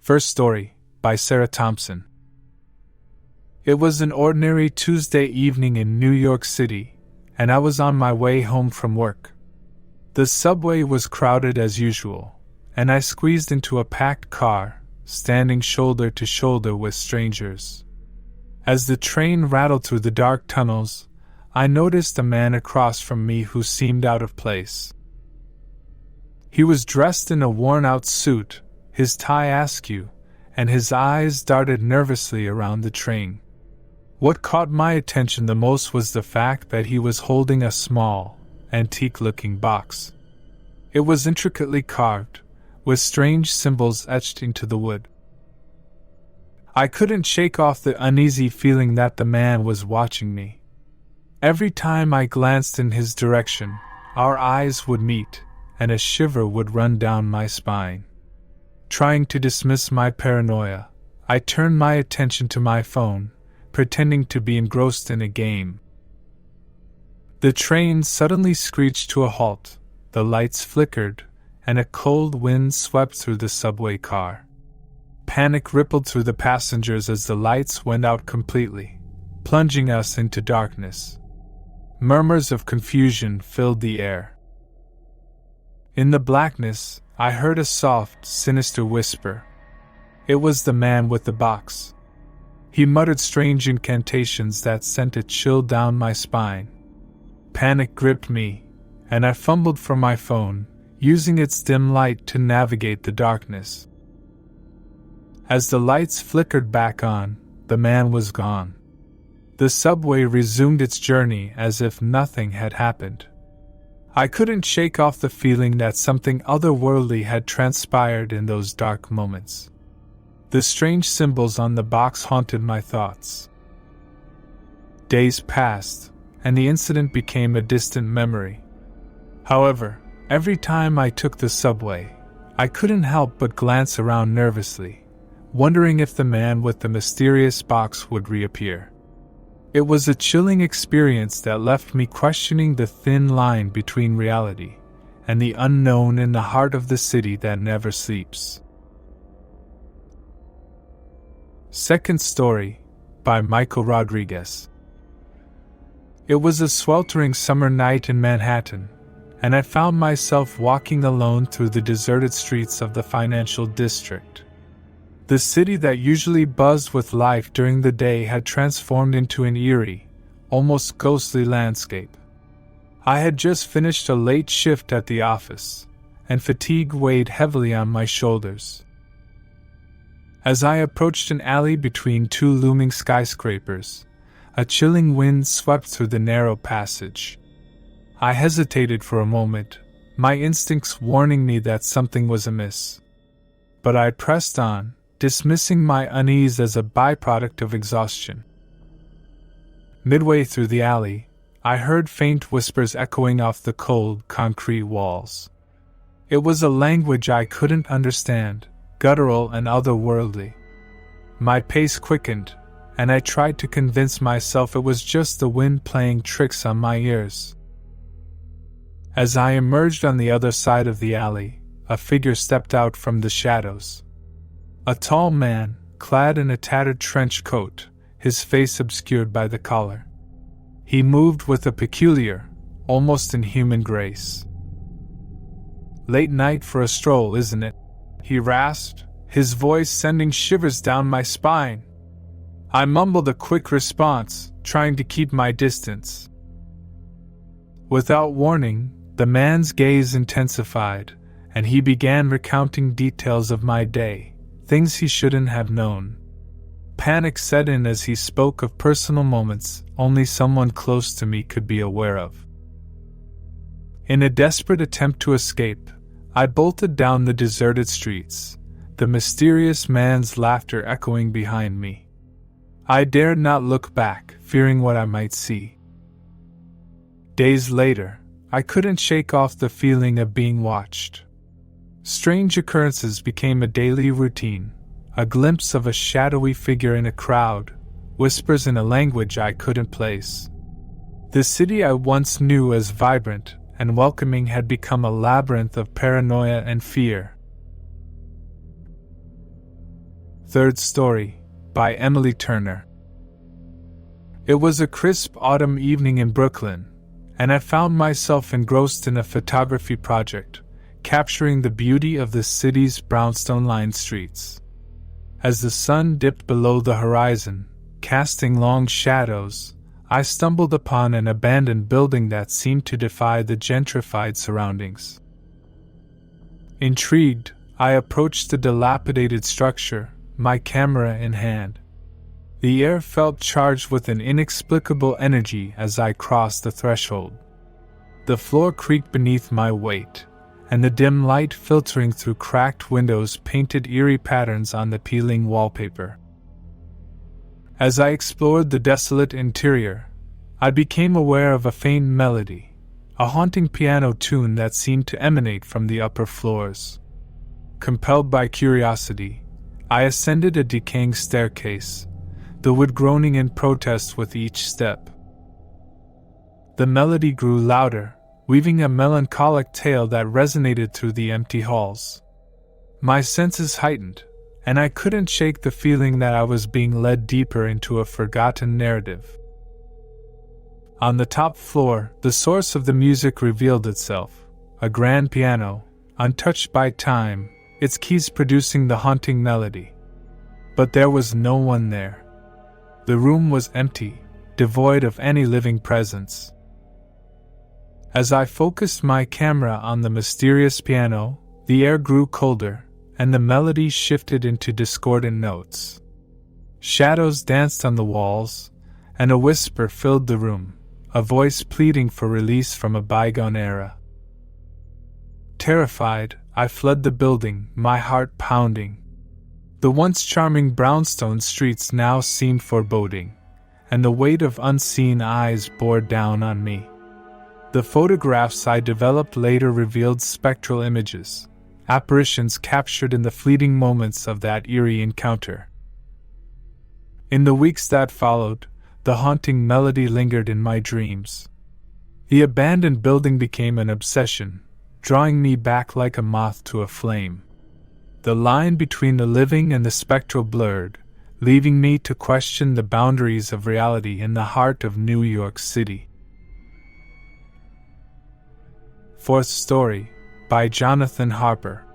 First story, by Sarah Thompson. It was an ordinary Tuesday evening in New York City, and I was on my way home from work. The subway was crowded as usual, and I squeezed into a packed car, standing shoulder to shoulder with strangers. As the train rattled through the dark tunnels, I noticed a man across from me who seemed out of place. He was dressed in a worn-out suit, his tie askew, and his eyes darted nervously around the train. What caught my attention the most was the fact that he was holding a small, antique-looking box. It was intricately carved, with strange symbols etched into the wood. I couldn't shake off the uneasy feeling that the man was watching me. Every time I glanced in his direction, our eyes would meet, and a shiver would run down my spine. Trying to dismiss my paranoia, I turned my attention to my phone, pretending to be engrossed in a game. The train suddenly screeched to a halt, the lights flickered, and a cold wind swept through the subway car. Panic rippled through the passengers as the lights went out completely, plunging us into darkness. Murmurs of confusion filled the air. In the blackness, I heard a soft, sinister whisper. It was the man with the box. He muttered strange incantations that sent a chill down my spine. Panic gripped me, and I fumbled for my phone, using its dim light to navigate the darkness. As the lights flickered back on, the man was gone. The subway resumed its journey as if nothing had happened. I couldn't shake off the feeling that something otherworldly had transpired in those dark moments. The strange symbols on the box haunted my thoughts. Days passed, and the incident became a distant memory. However, every time I took the subway, I couldn't help but glance around nervously, wondering if the man with the mysterious box would reappear. It was a chilling experience that left me questioning the thin line between reality and the unknown in the heart of the city that never sleeps. Second story, by Michael Rodriguez. It was a sweltering summer night in Manhattan, and I found myself walking alone through the deserted streets of the financial district. The city that usually buzzed with life during the day had transformed into an eerie, almost ghostly landscape. I had just finished a late shift at the office, and fatigue weighed heavily on my shoulders. As I approached an alley between two looming skyscrapers, a chilling wind swept through the narrow passage. I hesitated for a moment, my instincts warning me that something was amiss. But I pressed on, dismissing my unease as a byproduct of exhaustion. Midway through the alley, I heard faint whispers echoing off the cold, concrete walls. It was a language I couldn't understand, guttural and otherworldly. My pace quickened, and I tried to convince myself it was just the wind playing tricks on my ears. As I emerged on the other side of the alley, a figure stepped out from the shadows. A tall man, clad in a tattered trench coat, his face obscured by the collar. He moved with a peculiar, almost inhuman grace. "Late night for a stroll, isn't it?" he rasped, his voice sending shivers down my spine. I mumbled a quick response, trying to keep my distance. Without warning, the man's gaze intensified, and he began recounting details of my day. Things he shouldn't have known. Panic set in as he spoke of personal moments only someone close to me could be aware of. In a desperate attempt to escape, I bolted down the deserted streets, the mysterious man's laughter echoing behind me. I dared not look back, fearing what I might see. Days later, I couldn't shake off the feeling of being watched. Strange occurrences became a daily routine, a glimpse of a shadowy figure in a crowd, whispers in a language I couldn't place. The city I once knew as vibrant and welcoming had become a labyrinth of paranoia and fear. Third Story, by Emily Turner. It was a crisp autumn evening in Brooklyn, and I found myself engrossed in a photography project, capturing the beauty of the city's brownstone-lined streets. As the sun dipped below the horizon, casting long shadows, I stumbled upon an abandoned building that seemed to defy the gentrified surroundings. Intrigued, I approached the dilapidated structure, my camera in hand. The air felt charged with an inexplicable energy as I crossed the threshold. The floor creaked beneath my weight, and the dim light filtering through cracked windows painted eerie patterns on the peeling wallpaper. As I explored the desolate interior, I became aware of a faint melody, a haunting piano tune that seemed to emanate from the upper floors. Compelled by curiosity, I ascended a decaying staircase, the wood groaning in protest with each step. The melody grew louder, weaving a melancholic tale that resonated through the empty halls. My senses heightened, and I couldn't shake the feeling that I was being led deeper into a forgotten narrative. On the top floor, the source of the music revealed itself, a grand piano, untouched by time, its keys producing the haunting melody. But there was no one there. The room was empty, devoid of any living presence. As I focused my camera on the mysterious piano, the air grew colder, and the melody shifted into discordant notes. Shadows danced on the walls, and a whisper filled the room, a voice pleading for release from a bygone era. Terrified, I fled the building, my heart pounding. The once charming brownstone streets now seemed foreboding, and the weight of unseen eyes bore down on me. The photographs I developed later revealed spectral images, apparitions captured in the fleeting moments of that eerie encounter. In the weeks that followed, the haunting melody lingered in my dreams. The abandoned building became an obsession, drawing me back like a moth to a flame. The line between the living and the spectral blurred, leaving me to question the boundaries of reality in the heart of New York City. Fourth Story, by Jonathan Harper.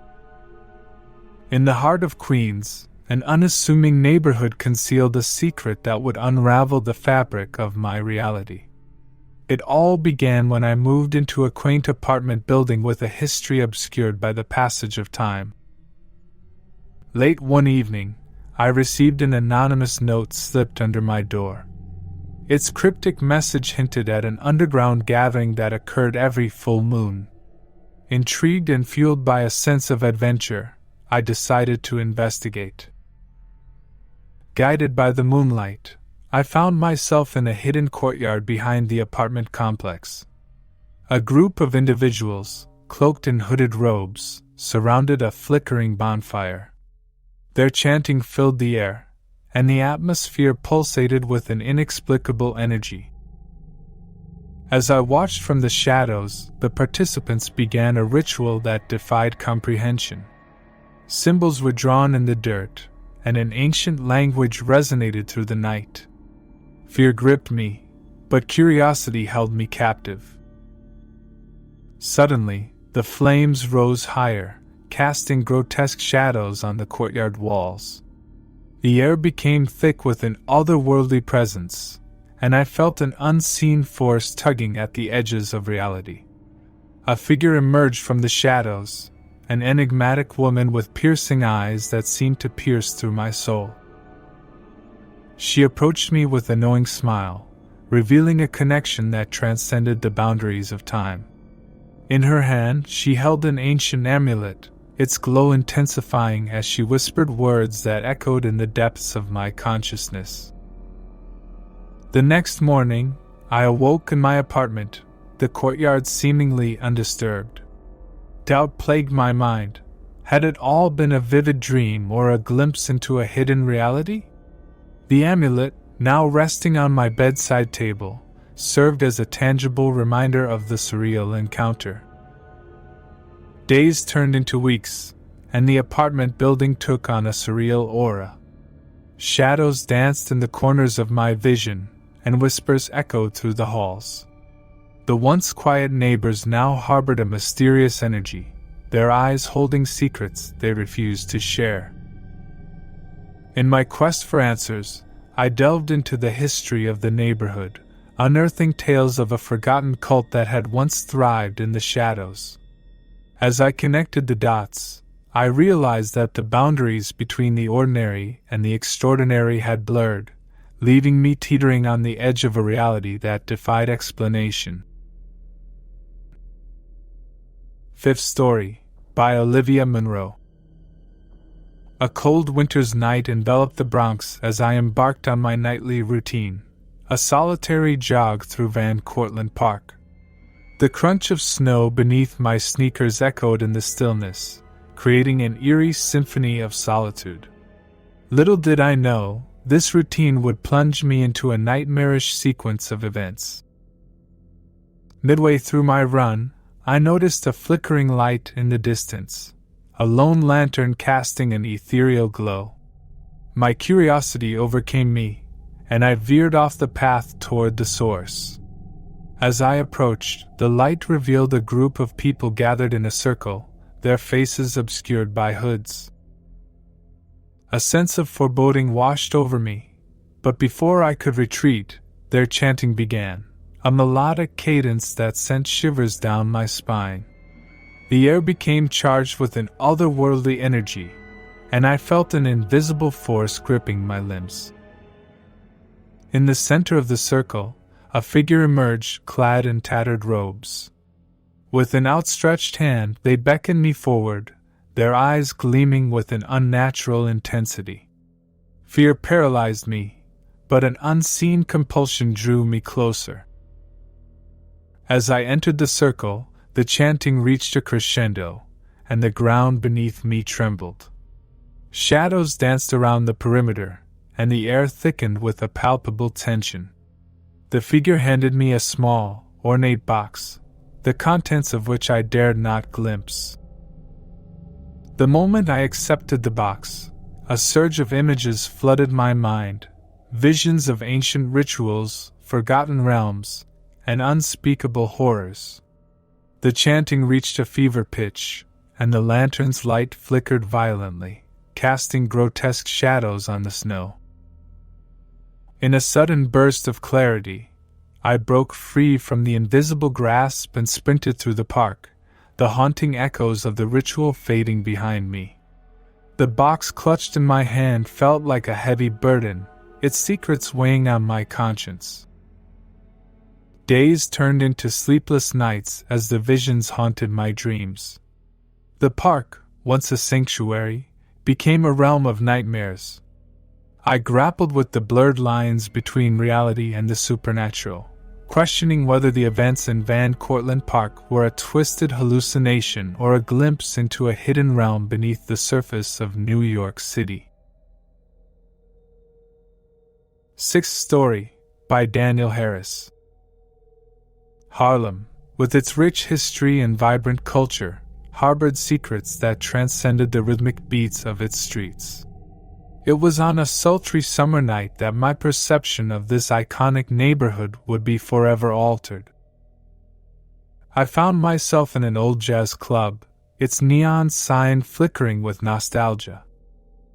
In the heart of Queens, an unassuming neighborhood concealed a secret that would unravel the fabric of my reality. It all began when I moved into a quaint apartment building with a history obscured by the passage of time. Late one evening, I received an anonymous note slipped under my door. Its cryptic message hinted at an underground gathering that occurred every full moon. Intrigued and fueled by a sense of adventure, I decided to investigate. Guided by the moonlight, I found myself in a hidden courtyard behind the apartment complex. A group of individuals, cloaked in hooded robes, surrounded a flickering bonfire. Their chanting filled the air, and the atmosphere pulsated with an inexplicable energy. As I watched from the shadows, the participants began a ritual that defied comprehension. Symbols were drawn in the dirt, and an ancient language resonated through the night. Fear gripped me, but curiosity held me captive. Suddenly, the flames rose higher, casting grotesque shadows on the courtyard walls. The air became thick with an otherworldly presence, and I felt an unseen force tugging at the edges of reality. A figure emerged from the shadows, an enigmatic woman with piercing eyes that seemed to pierce through my soul. She approached me with a knowing smile, revealing a connection that transcended the boundaries of time. In her hand, she held an ancient amulet, its glow intensifying as she whispered words that echoed in the depths of my consciousness. The next morning, I awoke in my apartment, the courtyard seemingly undisturbed. Doubt plagued my mind. Had it all been a vivid dream or a glimpse into a hidden reality? The amulet, now resting on my bedside table, served as a tangible reminder of the surreal encounter. Days turned into weeks, and the apartment building took on a surreal aura. Shadows danced in the corners of my vision, and whispers echoed through the halls. The once quiet neighbors now harbored a mysterious energy, their eyes holding secrets they refused to share. In my quest for answers, I delved into the history of the neighborhood, unearthing tales of a forgotten cult that had once thrived in the shadows. As I connected the dots, I realized that the boundaries between the ordinary and the extraordinary had blurred, leaving me teetering on the edge of a reality that defied explanation. Fifth Story, by Olivia Munro. A cold winter's night enveloped the Bronx as I embarked on my nightly routine, a solitary jog through Van Cortlandt Park. The crunch of snow beneath my sneakers echoed in the stillness, creating an eerie symphony of solitude. Little did I know, this routine would plunge me into a nightmarish sequence of events. Midway through my run, I noticed a flickering light in the distance, a lone lantern casting an ethereal glow. My curiosity overcame me, and I veered off the path toward the source. As I approached, the light revealed a group of people gathered in a circle, their faces obscured by hoods. A sense of foreboding washed over me, but before I could retreat, their chanting began, a melodic cadence that sent shivers down my spine. The air became charged with an otherworldly energy, and I felt an invisible force gripping my limbs. In the center of the circle, a figure emerged, clad in tattered robes. With an outstretched hand, they beckoned me forward, their eyes gleaming with an unnatural intensity. Fear paralyzed me, but an unseen compulsion drew me closer. As I entered the circle, the chanting reached a crescendo, and the ground beneath me trembled. Shadows danced around the perimeter, and the air thickened with a palpable tension. The figure handed me a small, ornate box, the contents of which I dared not glimpse. The moment I accepted the box, a surge of images flooded my mind, visions of ancient rituals, forgotten realms, and unspeakable horrors. The chanting reached a fever pitch, and the lantern's light flickered violently, casting grotesque shadows on the snow. In a sudden burst of clarity, I broke free from the invisible grasp and sprinted through the park, the haunting echoes of the ritual fading behind me. The box clutched in my hand felt like a heavy burden, its secrets weighing on my conscience. Days turned into sleepless nights as the visions haunted my dreams. The park, once a sanctuary, became a realm of nightmares. I grappled with the blurred lines between reality and the supernatural, questioning whether the events in Van Cortlandt Park were a twisted hallucination or a glimpse into a hidden realm beneath the surface of New York City. Sixth Story, by Daniel Harris. Harlem, with its rich history and vibrant culture, harbored secrets that transcended the rhythmic beats of its streets. It was on a sultry summer night that my perception of this iconic neighborhood would be forever altered. I found myself in an old jazz club, its neon sign flickering with nostalgia.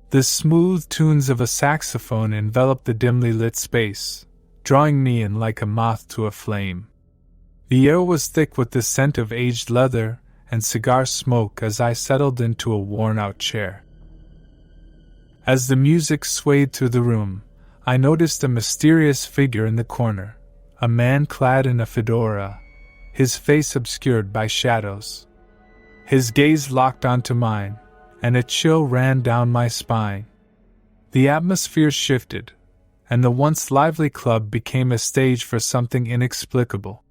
The smooth tunes of a saxophone enveloped the dimly lit space, drawing me in like a moth to a flame. The air was thick with the scent of aged leather and cigar smoke as I settled into a worn-out chair. As the music swayed through the room, I noticed a mysterious figure in the corner, a man clad in a fedora, his face obscured by shadows. His gaze locked onto mine, and a chill ran down my spine. The atmosphere shifted, and the once lively club became a stage for something inexplicable.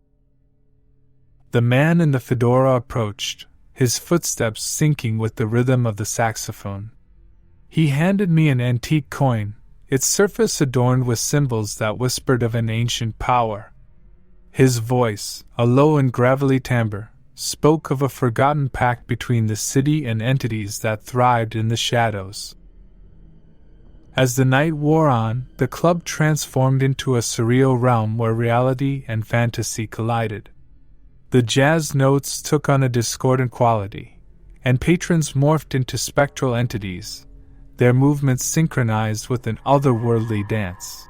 The man in the fedora approached, his footsteps syncing with the rhythm of the saxophone. He handed me an antique coin, its surface adorned with symbols that whispered of an ancient power. His voice, a low and gravelly timbre, spoke of a forgotten pact between the city and entities that thrived in the shadows. As the night wore on, the club transformed into a surreal realm where reality and fantasy collided. The jazz notes took on a discordant quality, and patrons morphed into spectral entities, their movements synchronized with an otherworldly dance.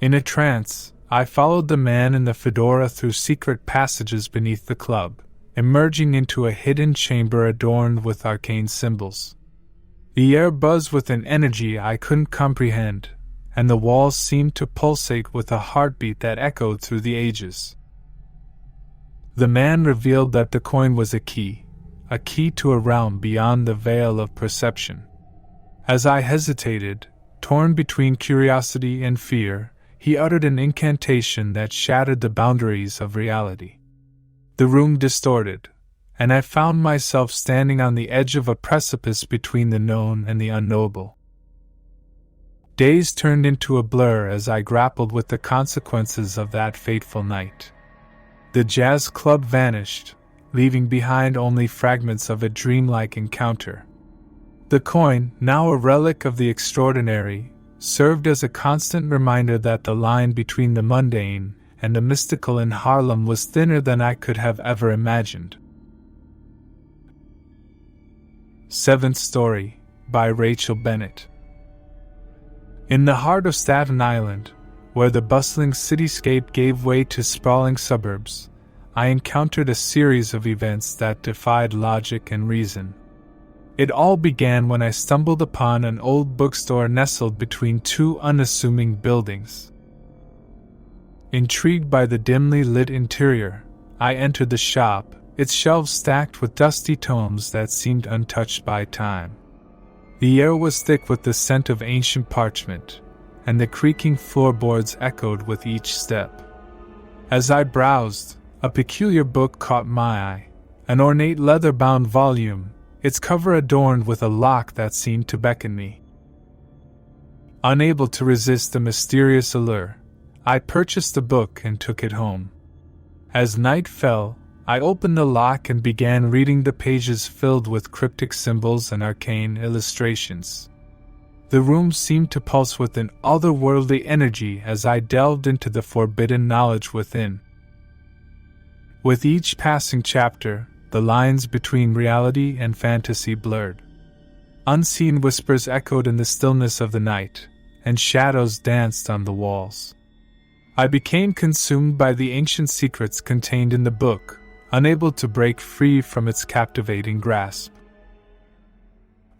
In a trance, I followed the man in the fedora through secret passages beneath the club, emerging into a hidden chamber adorned with arcane symbols. The air buzzed with an energy I couldn't comprehend, and the walls seemed to pulsate with a heartbeat that echoed through the ages. The man revealed that the coin was a key to a realm beyond the veil of perception. As I hesitated, torn between curiosity and fear, he uttered an incantation that shattered the boundaries of reality. The room distorted, and I found myself standing on the edge of a precipice between the known and the unknowable. Days turned into a blur as I grappled with the consequences of that fateful night. The jazz club vanished, leaving behind only fragments of a dreamlike encounter. The coin, now a relic of the extraordinary, served as a constant reminder that the line between the mundane and the mystical in Harlem was thinner than I could have ever imagined. Seventh Story, by Rachel Bennett. In the heart of Staten Island, where the bustling cityscape gave way to sprawling suburbs, I encountered a series of events that defied logic and reason. It all began when I stumbled upon an old bookstore nestled between two unassuming buildings. Intrigued by the dimly lit interior, I entered the shop, its shelves stacked with dusty tomes that seemed untouched by time. The air was thick with the scent of ancient parchment, and the creaking floorboards echoed with each step. As I browsed, a peculiar book caught my eye, an ornate leather-bound volume, its cover adorned with a lock that seemed to beckon me. Unable to resist the mysterious allure, I purchased the book and took it home. As night fell, I opened the lock and began reading the pages filled with cryptic symbols and arcane illustrations. The room seemed to pulse with an otherworldly energy as I delved into the forbidden knowledge within. With each passing chapter, the lines between reality and fantasy blurred. Unseen whispers echoed in the stillness of the night, and shadows danced on the walls. I became consumed by the ancient secrets contained in the book, unable to break free from its captivating grasp.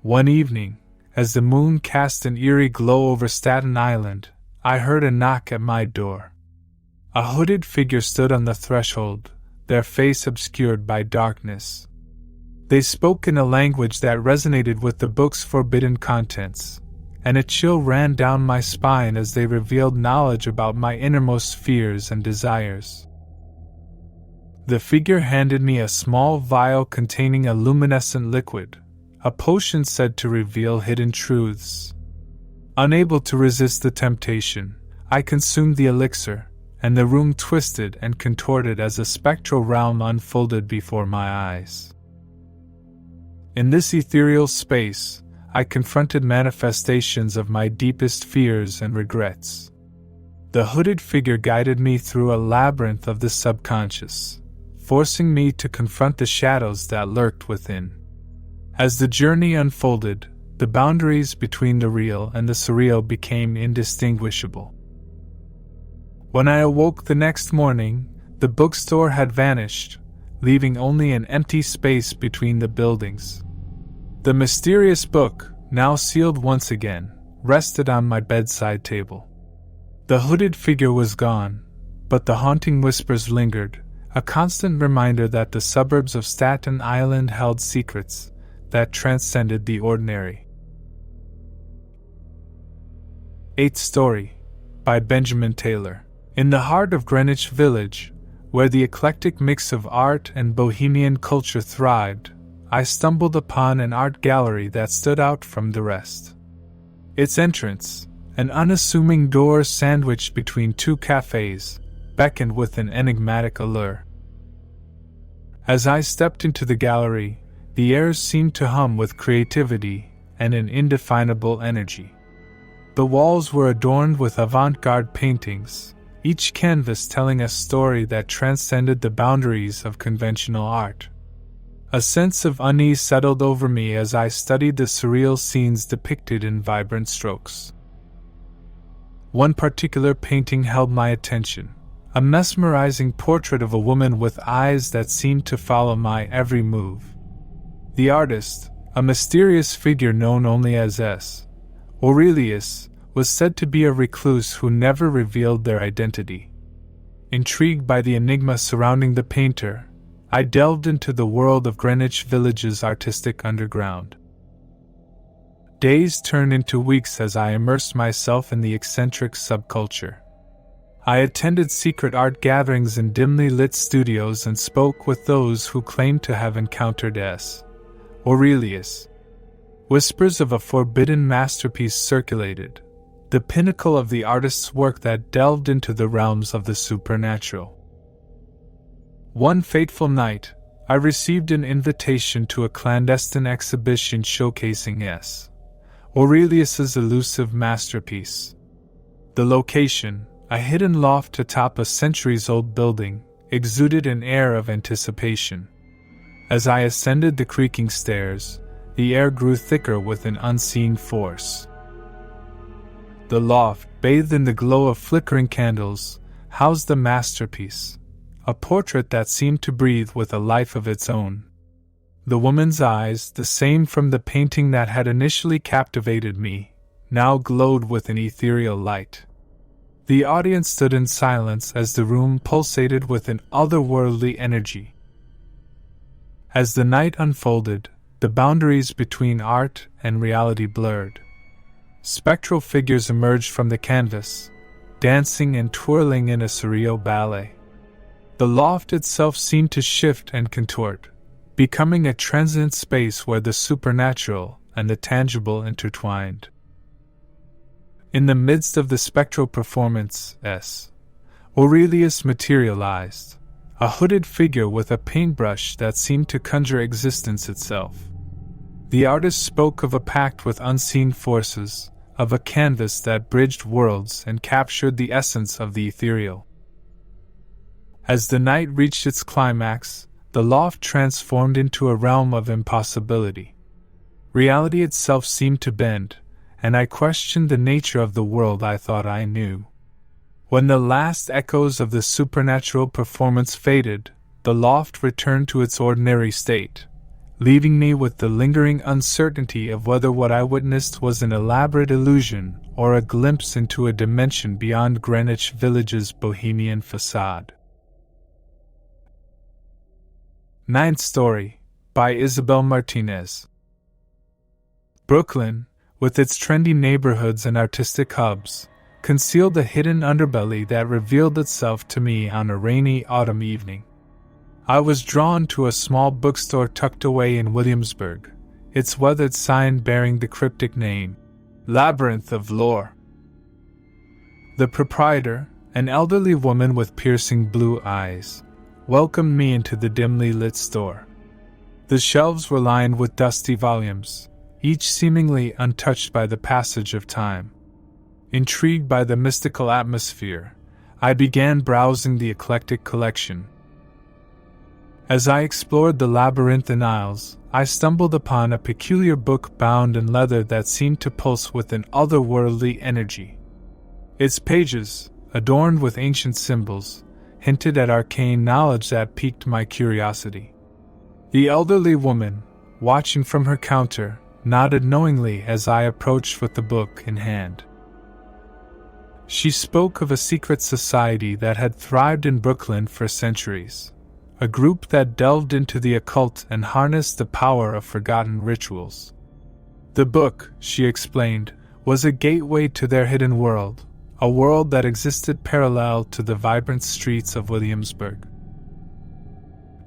One evening, as the moon cast an eerie glow over Staten Island, I heard a knock at my door. A hooded figure stood on the threshold, their face obscured by darkness. They spoke in a language that resonated with the book's forbidden contents, and a chill ran down my spine as they revealed knowledge about my innermost fears and desires. The figure handed me a small vial containing a luminescent liquid, a potion said to reveal hidden truths. Unable to resist the temptation, I consumed the elixir, and the room twisted and contorted as a spectral realm unfolded before my eyes. In this ethereal space, I confronted manifestations of my deepest fears and regrets. The hooded figure guided me through a labyrinth of the subconscious, forcing me to confront the shadows that lurked within. As the journey unfolded, the boundaries between the real and the surreal became indistinguishable. When I awoke the next morning, the bookstore had vanished, leaving only an empty space between the buildings. The mysterious book, now sealed once again, rested on my bedside table. The hooded figure was gone, but the haunting whispers lingered, a constant reminder that the suburbs of Staten Island held secrets that transcended the ordinary. Eighth Story, by Benjamin Taylor. In the heart of Greenwich Village, where the eclectic mix of art and bohemian culture thrived, I stumbled upon an art gallery that stood out from the rest. Its entrance, an unassuming door sandwiched between two cafes, beckoned with an enigmatic allure. As I stepped into the gallery, the air seemed to hum with creativity, and an indefinable energy. The walls were adorned with avant-garde paintings, each canvas telling a story that transcended the boundaries of conventional art. A sense of unease settled over me as I studied the surreal scenes depicted in vibrant strokes. One particular painting held my attention, a mesmerizing portrait of a woman with eyes that seemed to follow my every move. The artist, a mysterious figure known only as S. Aurelius, was said to be a recluse who never revealed their identity. Intrigued by the enigma surrounding the painter, I delved into the world of Greenwich Village's artistic underground. Days turned into weeks as I immersed myself in the eccentric subculture. I attended secret art gatherings in dimly lit studios and spoke with those who claimed to have encountered S. Aurelius. Whispers of a forbidden masterpiece circulated, the pinnacle of the artist's work that delved into the realms of the supernatural. One fateful night, I received an invitation to a clandestine exhibition showcasing S. Aurelius's elusive masterpiece. The location, a hidden loft atop a centuries-old building, exuded an air of anticipation. As I ascended the creaking stairs, the air grew thicker with an unseen force. The loft, bathed in the glow of flickering candles, housed the masterpiece, a portrait that seemed to breathe with a life of its own. The woman's eyes, the same from the painting that had initially captivated me, now glowed with an ethereal light. The audience stood in silence as the room pulsated with an otherworldly energy. As the night unfolded, the boundaries between art and reality blurred. Spectral figures emerged from the canvas, dancing and twirling in a surreal ballet. The loft itself seemed to shift and contort, becoming a transient space where the supernatural and the tangible intertwined. In the midst of the spectral performance, S. Aurelius materialized, a hooded figure with a paintbrush that seemed to conjure existence itself. The artist spoke of a pact with unseen forces, of a canvas that bridged worlds and captured the essence of the ethereal. As the night reached its climax, the loft transformed into a realm of impossibility. Reality itself seemed to bend, and I questioned the nature of the world I thought I knew. When the last echoes of the supernatural performance faded, the loft returned to its ordinary state, leaving me with the lingering uncertainty of whether what I witnessed was an elaborate illusion or a glimpse into a dimension beyond Greenwich Village's bohemian facade. Ninth Story, by Isabel Martinez. Brooklyn, with its trendy neighborhoods and artistic hubs, concealed a hidden underbelly that revealed itself to me on a rainy autumn evening. I was drawn to a small bookstore tucked away in Williamsburg, its weathered sign bearing the cryptic name, Labyrinth of Lore. The proprietor, an elderly woman with piercing blue eyes, welcomed me into the dimly lit store. The shelves were lined with dusty volumes, each seemingly untouched by the passage of time. Intrigued by the mystical atmosphere, I began browsing the eclectic collection. As I explored the labyrinthine aisles, I stumbled upon a peculiar book bound in leather that seemed to pulse with an otherworldly energy. Its pages, adorned with ancient symbols, hinted at arcane knowledge that piqued my curiosity. The elderly woman, watching from her counter, nodded knowingly as I approached with the book in hand. She spoke of a secret society that had thrived in Brooklyn for centuries, a group that delved into the occult and harnessed the power of forgotten rituals. The book, she explained, was a gateway to their hidden world, a world that existed parallel to the vibrant streets of Williamsburg.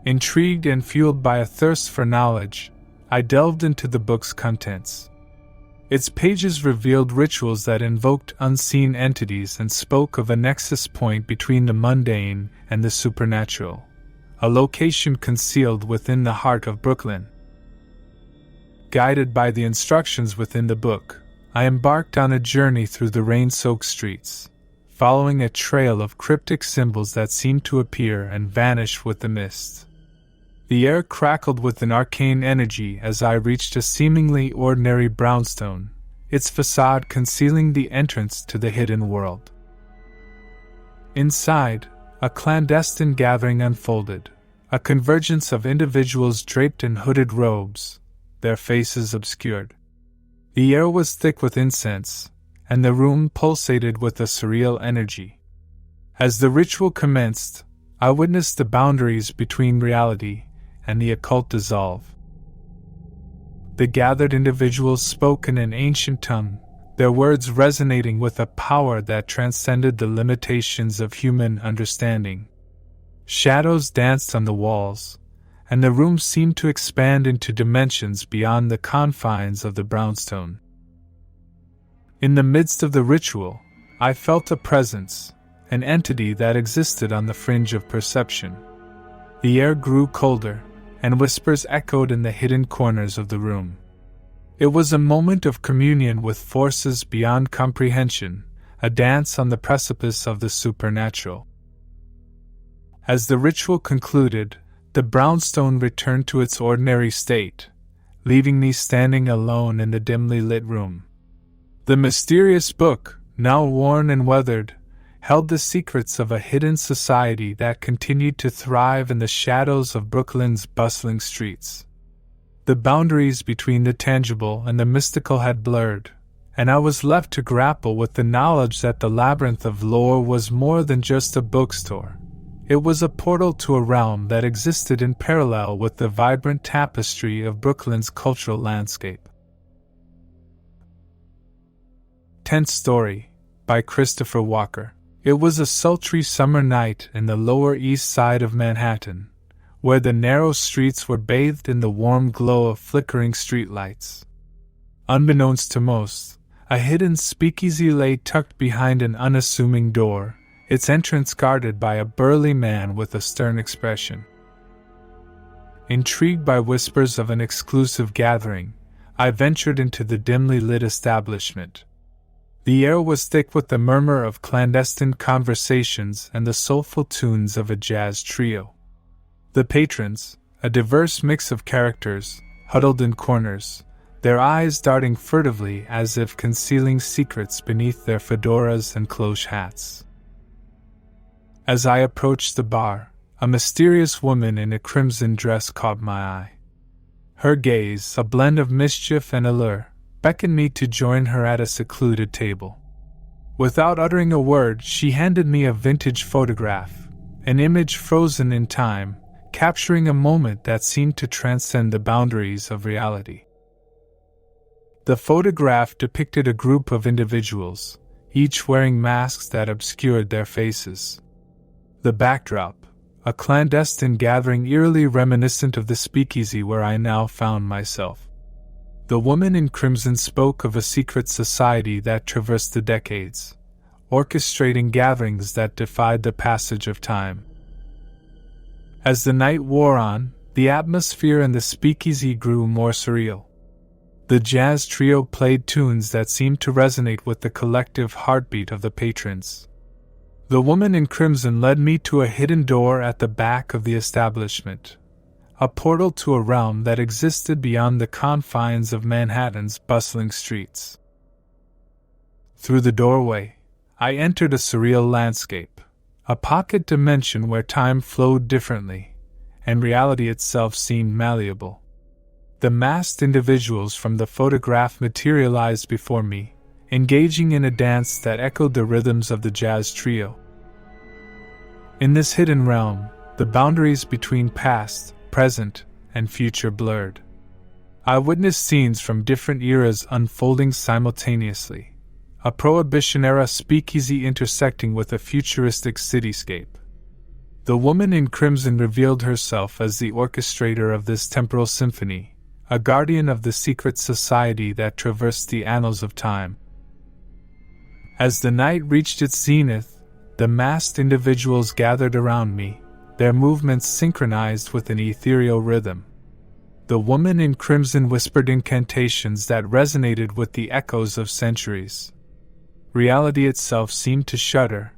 Intrigued and fueled by a thirst for knowledge, I delved into the book's contents. Its pages revealed rituals that invoked unseen entities and spoke of a nexus point between the mundane and the supernatural, a location concealed within the heart of Brooklyn. Guided by the instructions within the book, I embarked on a journey through the rain-soaked streets, following a trail of cryptic symbols that seemed to appear and vanish with the mist. The air crackled with an arcane energy as I reached a seemingly ordinary brownstone, its facade concealing the entrance to the hidden world. Inside, a clandestine gathering unfolded, a convergence of individuals draped in hooded robes, their faces obscured. The air was thick with incense, and the room pulsated with a surreal energy. As the ritual commenced, I witnessed the boundaries between reality and the occult dissolve. The gathered individuals spoke in an ancient tongue, their words resonating with a power that transcended the limitations of human understanding. Shadows danced on the walls, and the room seemed to expand into dimensions beyond the confines of the brownstone. In the midst of the ritual, I felt a presence, an entity that existed on the fringe of perception. The air grew colder, and whispers echoed in the hidden corners of the room. It was a moment of communion with forces beyond comprehension, a dance on the precipice of the supernatural. As the ritual concluded, the brownstone returned to its ordinary state, leaving me standing alone in the dimly lit room. The mysterious book, now worn and weathered, held the secrets of a hidden society that continued to thrive in the shadows of Brooklyn's bustling streets. The boundaries between the tangible and the mystical had blurred, and I was left to grapple with the knowledge that the labyrinth of lore was more than just a bookstore. It was a portal to a realm that existed in parallel with the vibrant tapestry of Brooklyn's cultural landscape. 10th Story, by Christopher Walker. It was a sultry summer night in the Lower East Side of Manhattan, where the narrow streets were bathed in the warm glow of flickering streetlights. Unbeknownst to most, a hidden speakeasy lay tucked behind an unassuming door, its entrance guarded by a burly man with a stern expression. Intrigued by whispers of an exclusive gathering, I ventured into the dimly lit establishment. The air was thick with the murmur of clandestine conversations and the soulful tunes of a jazz trio. The patrons, a diverse mix of characters, huddled in corners, their eyes darting furtively as if concealing secrets beneath their fedoras and cloche hats. As I approached the bar, a mysterious woman in a crimson dress caught my eye. Her gaze, a blend of mischief and allure, beckoned me to join her at a secluded table. Without uttering a word, she handed me a vintage photograph, an image frozen in time, capturing a moment that seemed to transcend the boundaries of reality. The photograph depicted a group of individuals, each wearing masks that obscured their faces. The backdrop, a clandestine gathering eerily reminiscent of the speakeasy where I now found myself. The woman in crimson spoke of a secret society that traversed the decades, orchestrating gatherings that defied the passage of time. As the night wore on, the atmosphere in the speakeasy grew more surreal. The jazz trio played tunes that seemed to resonate with the collective heartbeat of the patrons. The woman in crimson led me to a hidden door at the back of the establishment, a portal to a realm that existed beyond the confines of Manhattan's bustling streets. Through the doorway, I entered a surreal landscape, a pocket dimension where time flowed differently, and reality itself seemed malleable. The masked individuals from the photograph materialized before me, engaging in a dance that echoed the rhythms of the jazz trio. In this hidden realm, the boundaries between past, present, and future blurred. I witnessed scenes from different eras unfolding simultaneously, a Prohibition-era speakeasy intersecting with a futuristic cityscape. The woman in crimson revealed herself as the orchestrator of this temporal symphony, a guardian of the secret society that traversed the annals of time. As the night reached its zenith, the masked individuals gathered around me, their movements synchronized with an ethereal rhythm. The woman in crimson whispered incantations that resonated with the echoes of centuries. Reality itself seemed to shudder,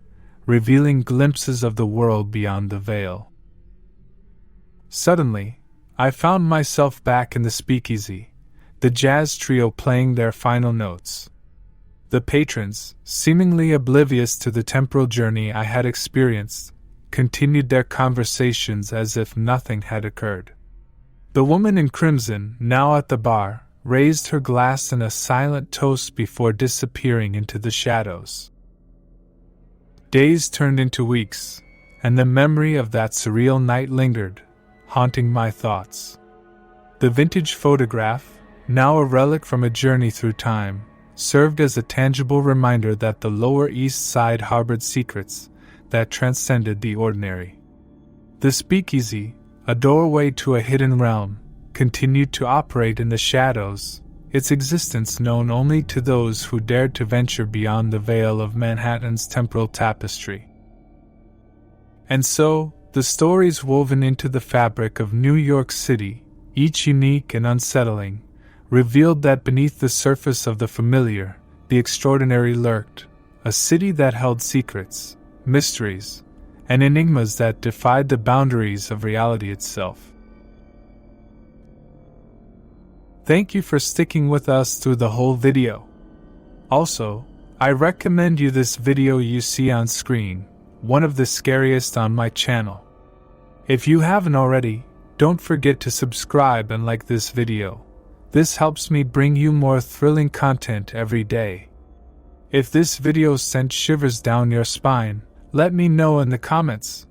revealing glimpses of the world beyond the veil. Suddenly, I found myself back in the speakeasy, the jazz trio playing their final notes. The patrons, seemingly oblivious to the temporal journey I had experienced, continued their conversations as if nothing had occurred. The woman in crimson, now at the bar, raised her glass in a silent toast before disappearing into the shadows. Days turned into weeks, and the memory of that surreal night lingered, haunting my thoughts. The vintage photograph, now a relic from a journey through time, served as a tangible reminder that the Lower East Side harbored secrets that transcended the ordinary. The speakeasy, a doorway to a hidden realm, continued to operate in the shadows, its existence known only to those who dared to venture beyond the veil of Manhattan's temporal tapestry. And so, the stories woven into the fabric of New York City, each unique and unsettling, revealed that beneath the surface of the familiar, the extraordinary lurked, a city that held secrets, mysteries, and enigmas that defied the boundaries of reality itself. Thank you for sticking with us through the whole video. Also, I recommend you this video you see on screen, one of the scariest on my channel. If you haven't already, don't forget to subscribe and like this video. This helps me bring you more thrilling content every day. If this video sent shivers down your spine, let me know in the comments.